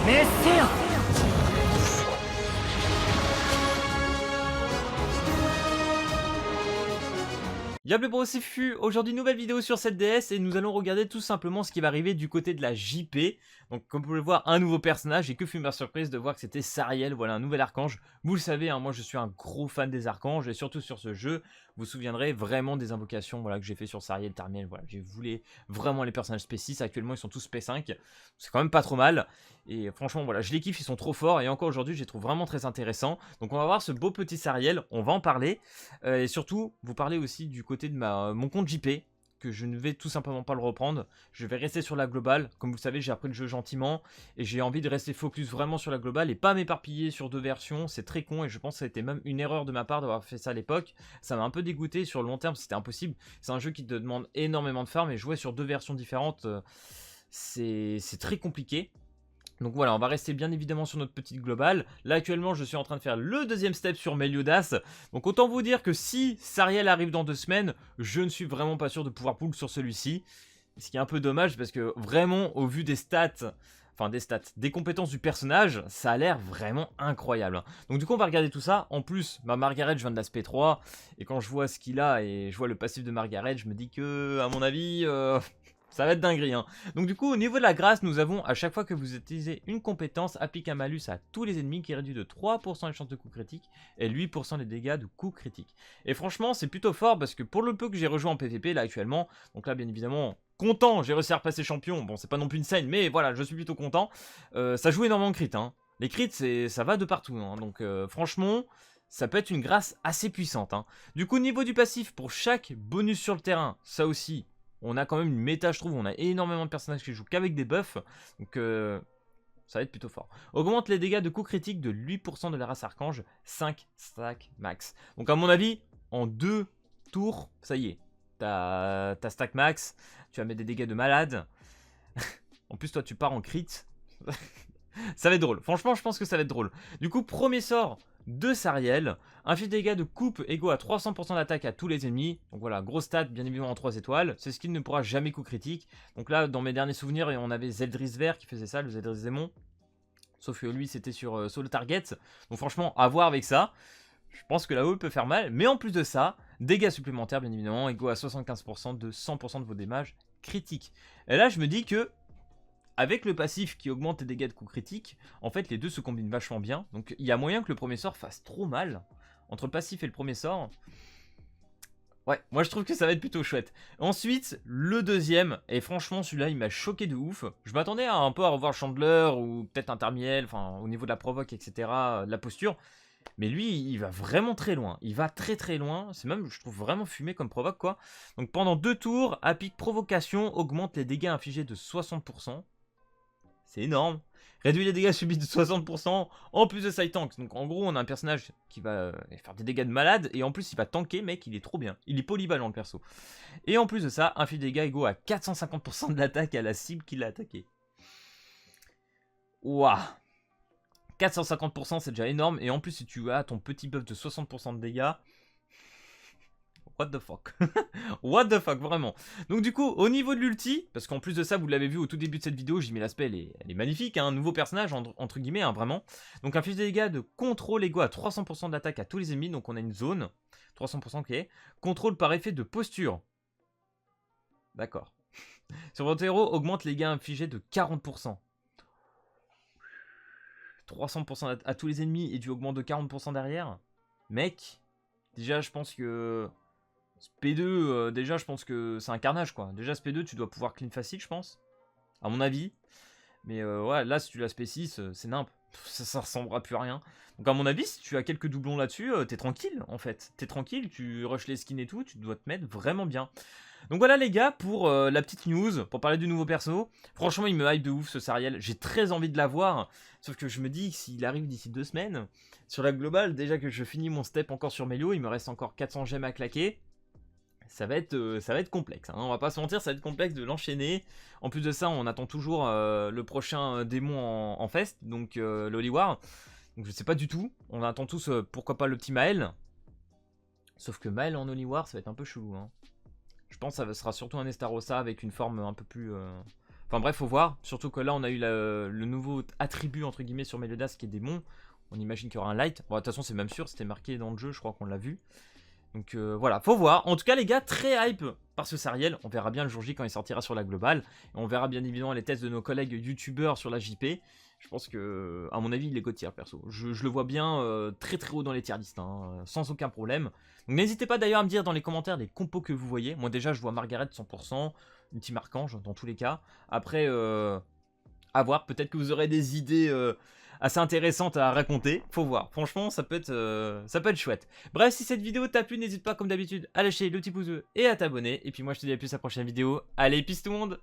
Mais c'est... Y'a Bro, c'est Fu. Aujourd'hui, nouvelle vidéo sur cette DS et nous allons regarder tout simplement ce qui va arriver du côté de la JP. Donc, comme vous pouvez le voir, un nouveau personnage et que fut ma surprise de voir que c'était Sariel, voilà un nouvel archange. Vous le savez, hein, moi je suis un gros fan des archanges et surtout sur ce jeu, vous vous souviendrez vraiment des invocations voilà, que j'ai fait sur Sariel, Tarmiel. Voilà, j'ai voulu vraiment les personnages P6. Actuellement, ils sont tous P5. C'est quand même pas trop mal. Et franchement, voilà, je les kiffe, ils sont trop forts. Et encore aujourd'hui, je les trouve vraiment très intéressants. Donc, on va voir ce beau petit Sariel, on va en parler. Et surtout, vous parlez aussi du côté de mon compte JP, que je ne vais tout simplement pas le reprendre. Je vais rester sur la globale. Comme vous le savez, j'ai appris le jeu gentiment et j'ai envie de rester focus vraiment sur la globale et pas m'éparpiller sur deux versions. C'est très con et je pense que ça a été même une erreur de ma part d'avoir fait ça à l'époque. Ça m'a un peu dégoûté. Sur le long terme, c'était impossible. C'est un jeu qui te demande énormément de farm et jouer sur deux versions différentes, c'est très compliqué. Donc voilà, on va rester bien évidemment sur notre petite globale. Là actuellement je suis en train de faire le deuxième step sur Meliodas. Donc autant vous dire que si Sariel arrive dans 2 semaines, je ne suis vraiment pas sûr de pouvoir pull sur celui-ci. Ce qui est un peu dommage parce que vraiment au vu des stats, des compétences du personnage, ça a l'air vraiment incroyable. Donc du coup on va regarder tout ça. En plus, Margaret, je viens de l'aspect 3. Et quand je vois ce qu'il a et je vois le passif de Margaret, je me dis que à mon avis... ça va être dinguerie, hein. Donc du coup, au niveau de la grâce, nous avons, à chaque fois que vous utilisez une compétence, applique un malus à tous les ennemis qui réduit de 3% les chances de coup critique et 8% les dégâts de coups critiques. Et franchement, c'est plutôt fort parce que pour le peu que j'ai rejoint en PvP là actuellement, donc là bien évidemment, content, j'ai réussi à repasser champion, bon c'est pas non plus une scène, mais voilà, je suis plutôt content. Ça joue énormément de crit, hein. Les crits, ça va de partout, hein. Donc franchement... ça peut être une grâce assez puissante, hein. Du coup, niveau du passif, pour chaque bonus sur le terrain, ça aussi... on a quand même une méta, je trouve. On a énormément de personnages qui jouent qu'avec des buffs. Donc, ça va être plutôt fort. Augmente les dégâts de coups critiques de 8% de la race archange. 5 stack max. Donc, à mon avis, en 2 tours, ça y est. T'as stack max. Tu vas mettre des dégâts de malade. En plus, toi, tu pars en crit. Ça va être drôle. Franchement, je pense que ça va être drôle. Du coup, premier sort de Sariel. Inflige des dégâts de coupe égaux à 300% d'attaque à tous les ennemis. Donc voilà, gros stat, bien évidemment en 3 étoiles. Ce skill ne pourra jamais coup critique. Donc là, dans mes derniers souvenirs, on avait Zeldris Vert qui faisait ça, le Zeldris Démon. Sauf que lui, c'était sur Solo Target. Donc franchement, à voir avec ça. Je pense que la haut peut faire mal. Mais en plus de ça, dégâts supplémentaires, bien évidemment, égaux à 75% de 100% de vos dommages critiques. Et là, je me dis que avec le passif qui augmente les dégâts de coups critiques, en fait les deux se combinent vachement bien. Donc il y a moyen que le premier sort fasse trop mal. Entre le passif et le premier sort. Ouais, moi je trouve que ça va être plutôt chouette. Ensuite, le deuxième, et franchement celui-là il m'a choqué de ouf. Je m'attendais un peu à revoir Chandler ou peut-être un Tarmiel, enfin au niveau de la provoque, etc. De la posture. Mais lui, il va vraiment très loin. Il va très très loin. C'est même, je trouve, vraiment fumé comme provoque, quoi. Donc pendant 2 tours, applique provocation, augmente les dégâts infligés de 60%. C'est énorme. Réduit les dégâts subis de 60%, en plus de ça il tank. Donc en gros on a un personnage qui va faire des dégâts de malade, et en plus il va tanker, mec, il est trop bien. Il est polyvalent le perso. Et en plus de ça, inflige des dégâts égaux à 450% de l'attaque à la cible qui l'a attaqué. Waouh, 450% c'est déjà énorme, et en plus si tu as ton petit buff de 60% de dégâts... what the fuck. What the fuck, vraiment. Donc du coup, au niveau de l'ulti, parce qu'en plus de ça, vous l'avez vu au tout début de cette vidéo, j'ai mis l'aspect, elle est magnifique, hein, un nouveau personnage, entre guillemets, hein, vraiment. Donc inflige des dégâts de contrôle égaux à 300% d'attaque à tous les ennemis, donc on a une zone, 300% ok. Contrôle par effet de posture. D'accord. Sur votre héros, augmente les dégâts infligés de 40%. 300% à tous les ennemis et tu augmentes de 40% derrière. Mec, déjà je pense que... P2, déjà je pense que c'est un carnage quoi. Déjà ce P2 tu dois pouvoir clean facile je pense. À mon avis. Mais ouais là si tu l'as P6 c'est nimp. Ça ressemblera plus à rien. Donc à mon avis si tu as quelques doublons là-dessus t'es tranquille en fait. T'es tranquille, tu rushes les skins et tout, tu dois te mettre vraiment bien. Donc voilà les gars pour la petite news, pour parler du nouveau perso. Franchement il me hype de ouf ce Sariel. J'ai très envie de l'avoir. Sauf que je me dis que s'il arrive d'ici 2 semaines, sur la globale, déjà que je finis mon step encore sur Melio, il me reste encore 400 gemmes à claquer. Ça va être complexe, hein. On va pas se mentir, ça va être complexe de l'enchaîner. En plus de ça, on attend toujours le prochain démon en fest, donc l'Holy War. Donc je sais pas du tout. On attend tous, pourquoi pas le petit Maël. Sauf que Maël en Holy War, ça va être un peu chelou, hein. Je pense que ça sera surtout un Estarossa avec une forme un peu plus... Enfin bref, faut voir. Surtout que là, on a eu le nouveau attribut, entre guillemets, sur Meliodas qui est démon. On imagine qu'il y aura un light. Bon, de toute façon, c'est même sûr, c'était marqué dans le jeu, je crois qu'on l'a vu. Donc voilà, faut voir. En tout cas, les gars, très hype par ce Sariel. On verra bien le jour J quand il sortira sur la globale. Et on verra bien évidemment les tests de nos collègues youtubeurs sur la JP. Je pense que, à mon avis, il est God tier perso. Je le vois bien très très haut dans les tier listes, hein, sans aucun problème. Donc n'hésitez pas d'ailleurs à me dire dans les commentaires les compos que vous voyez. Moi déjà, je vois Margaret 100%, Ultime Archange dans tous les cas. Après, à voir, peut-être que vous aurez des idées assez intéressantes à raconter. Faut voir, franchement, ça peut être chouette. Bref, si cette vidéo t'a plu, n'hésite pas comme d'habitude à lâcher le petit pouce bleu et à t'abonner. Et puis moi, je te dis à plus à la prochaine vidéo. Allez, peace tout le monde!